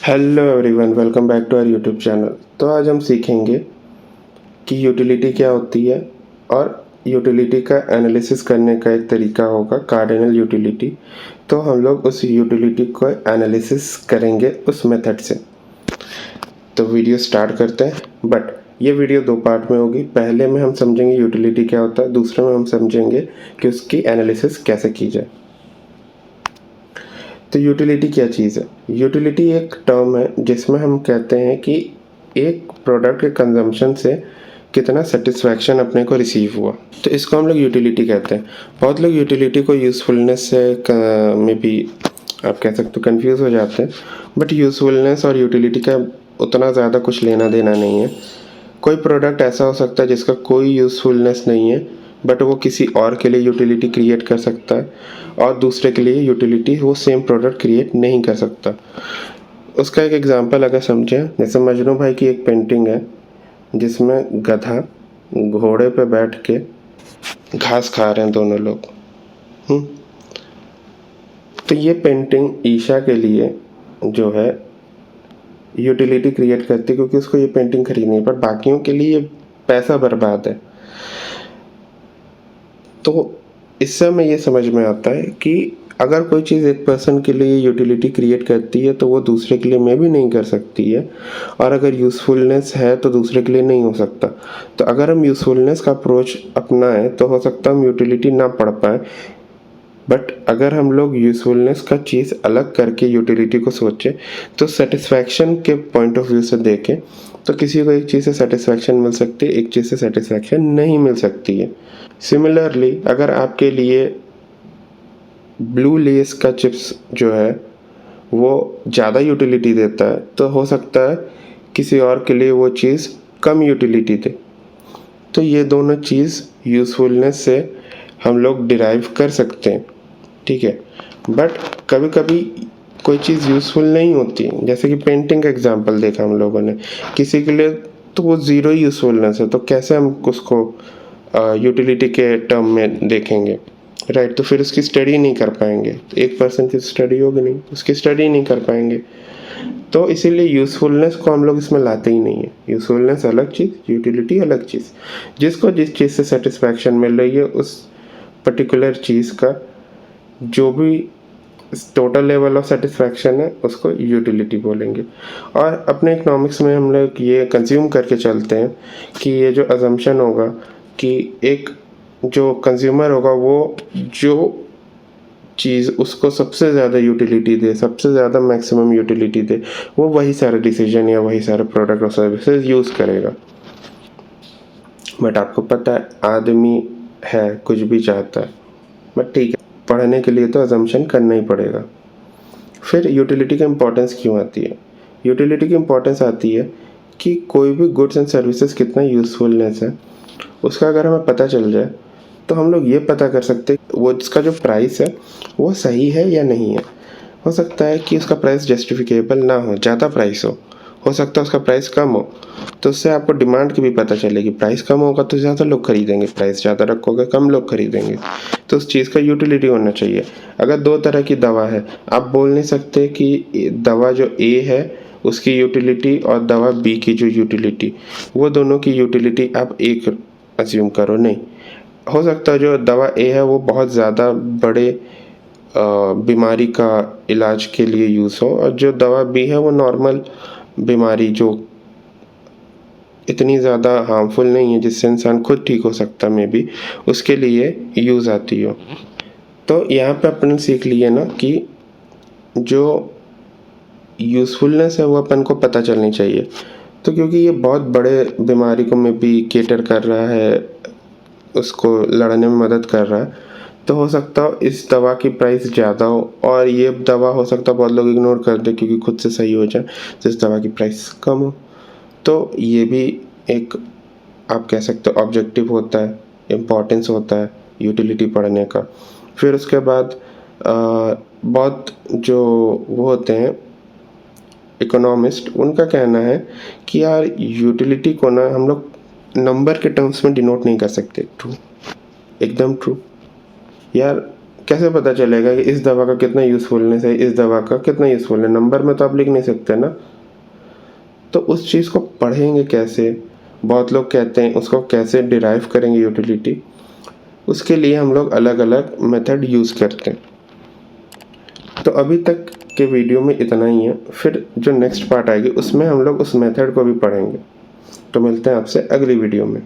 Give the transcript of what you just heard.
Hello everyone, welcome back to our YouTube channel. तो आज हम सीखेंगे कि यूटिलिटी क्या होती है और यूटिलिटी का एनालिसिस करने का एक तरीका होगा कार्डिनल यूटिलिटी। तो हम लोग उस यूटिलिटी को एनालिसिस करेंगे उस मेथड से। तो वीडियो स्टार्ट करते हैं, बट ये वीडियो दो पार्ट में होगी। पहले में हम समझेंगे यूटिलिटी क्या होता है, दूसरे में हम समझेंगे कि उसकी एनालिसिस कैसे की जाए। तो यूटिलिटी क्या चीज़ है? यूटिलिटी एक टर्म है जिसमें हम कहते हैं कि एक प्रोडक्ट के कंजम्पशन से कितना सेटिस्फैक्शन अपने को रिसीव हुआ, तो इसको हम लोग यूटिलिटी कहते हैं। बहुत लोग यूटिलिटी को यूज़फुलनेस से में भी आप कह सकते हो कंफ्यूज हो जाते हैं, बट यूज़फुलनेस और यूटिलिटी का उतना ज़्यादा कुछ लेना देना नहीं है। कोई प्रोडक्ट ऐसा हो सकता है जिसका कोई यूज़फुलनेस नहीं है, बट वो किसी और के लिए यूटिलिटी क्रिएट कर सकता है, और दूसरे के लिए यूटिलिटी वो सेम प्रोडक्ट क्रिएट नहीं कर सकता। उसका एक एग्जांपल अगर समझें, जैसे मजनू भाई की एक पेंटिंग है जिसमें गधा घोड़े पे बैठ के घास खा रहे हैं दोनों लोग। तो ये पेंटिंग ईशा के लिए जो है यूटिलिटी क्रिएट करती है, क्योंकि उसको ये पेंटिंग खरीदनी है, पर बाकियों के लिए ये पैसा बर्बाद है। तो इससे हमें ये समझ में आता है कि अगर कोई चीज़ एक पर्सन के लिए यूटिलिटी क्रिएट करती है तो वो दूसरे के लिए में भी नहीं कर सकती है, और अगर यूज़फुलनेस है तो दूसरे के लिए नहीं हो सकता। तो अगर हम यूज़फुलनेस का अप्रोच अपनाएं तो हो सकता है हम यूटिलिटी ना पढ़ पाए, बट अगर हम लोग यूज़फुलनेस का चीज़ अलग करके यूटिलिटी को सोचें तो सेटिस्फैक्शन के पॉइंट ऑफ व्यू से देखें तो किसी को एक चीज़ से सेटिस्फैक्शन मिल सकती है, एक चीज़ से सेटिस्फैक्शन नहीं मिल सकती है। सिमिलरली अगर आपके लिए ब्लू लेस का चिप्स जो है वो ज़्यादा यूटिलिटी देता है, तो हो सकता है किसी और के लिए वो चीज़ कम यूटिलिटी दे। तो ये दोनों चीज़ यूज़फुलनेस से हम लोग डिराइव कर सकते हैं, ठीक है। बट कभी कभी कोई चीज़ यूज़फुल नहीं होती, जैसे कि पेंटिंग का एग्जांपल देखा हम लोगों ने, किसी के लिए तो वो ज़ीरो यूज़फुलनेस है, तो कैसे हम उसको यूटिलिटी के टर्म में देखेंगे, राइट। तो फिर उसकी स्टडी नहीं कर पाएंगे, एक पर्सन की स्टडी होगी नहीं, उसकी स्टडी नहीं कर पाएंगे। तो इसीलिए यूज़फुलनेस को हम लोग इसमें लाते ही नहीं है। यूज़फुलनेस अलग चीज़, यूटिलिटी अलग चीज़। जिसको जिस चीज़ से सेटिस्फैक्शन मिल रही है उस पर्टिकुलर चीज़ का जो भी टोटल लेवल ऑफ सेटिस्फैक्शन है उसको यूटिलिटी बोलेंगे। और अपने इकोनॉमिक्स में हम लोग ये कंज्यूम करके चलते हैं कि ये जो अजम्पशन होगा कि एक जो कंज्यूमर होगा वो जो चीज़ उसको सबसे ज़्यादा यूटिलिटी दे, सबसे ज़्यादा मैक्सिमम यूटिलिटी दे, वो वही सारे डिसीजन या वही सारे प्रोडक्ट और सर्विसेज यूज़ करेगा। बट आपको पता है आदमी है कुछ भी चाहता है, बट ठीक है, पढ़ने के लिए तो अजम्पशन करना ही पड़ेगा। फिर यूटिलिटी की इम्पोर्टेंस क्यों आती है? यूटिलिटी की इम्पोर्टेंस आती है कि कोई भी गुड्स एंड सर्विसेज कितना यूज़फुलनेस है उसका अगर हमें पता चल जाए तो हम लोग ये पता कर सकते हैं वो इसका जो प्राइस है वो सही है या नहीं है। हो सकता है कि उसका प्राइस जस्टिफिकेबल ना हो, ज़्यादा प्राइस हो सकता है उसका प्राइस कम हो, तो उससे आपको डिमांड की भी पता चलेगी। प्राइस कम होगा तो ज़्यादा लोग खरीदेंगे, प्राइस ज़्यादा रखोगे कम लोग खरीदेंगे। तो उस चीज़ का यूटिलिटी होना चाहिए। अगर दो तरह की दवा है, आप बोल नहीं सकते कि दवा जो ए है उसकी यूटिलिटी और दवा बी की जो यूटिलिटी, वो दोनों की यूटिलिटी आप एक अज्यूम करो, नहीं। हो सकता है जो दवा ए है वो बहुत ज़्यादा बड़े बीमारी का इलाज के लिए यूज़ हो, और जो दवा बी है वो नॉर्मल बीमारी जो इतनी ज़्यादा हार्मफुल नहीं है जिससे इंसान खुद ठीक हो सकता है, मे बी उसके लिए यूज़ आती हो। तो यहाँ पे अपन सीख लिए ना कि जो यूज़फुलनेस है वो अपन को पता चलनी चाहिए। तो क्योंकि ये बहुत बड़े बीमारी को मे बी केटर कर रहा है, उसको लड़ने में मदद कर रहा है, तो हो सकता है इस दवा की प्राइस ज़्यादा हो, और ये दवा हो सकता है बहुत लोग इग्नोर कर दे क्योंकि खुद से सही हो जाए, जिस दवा की प्राइस कम हो। तो ये भी एक आप कह सकते हो ऑब्जेक्टिव होता है, इम्पोर्टेंस होता है यूटिलिटी पढ़ने का। फिर उसके बाद बहुत जो वो होते हैं इकोनॉमिस्ट, उनका कहना है कि यार यूटिलिटी को ना हम लोग नंबर के टर्म्स में डिनोट नहीं कर सकते। ट्रू, एकदम ट्रू यार। कैसे पता चलेगा कि इस दवा का कितना यूज़फुलनेस है, इस दवा का कितना यूज़फुल है? नंबर में तो आप लिख नहीं सकते ना। तो उस चीज़ को पढ़ेंगे कैसे? बहुत लोग कहते हैं उसको कैसे डिराइव करेंगे यूटिलिटी, उसके लिए हम लोग अलग अलग मेथड यूज़ करते हैं। तो अभी तक के वीडियो में इतना ही है, फिर जो नेक्स्ट पार्ट आएगी उसमें हम लोग उस मेथड को भी पढ़ेंगे। तो मिलते हैं आपसे अगली वीडियो में।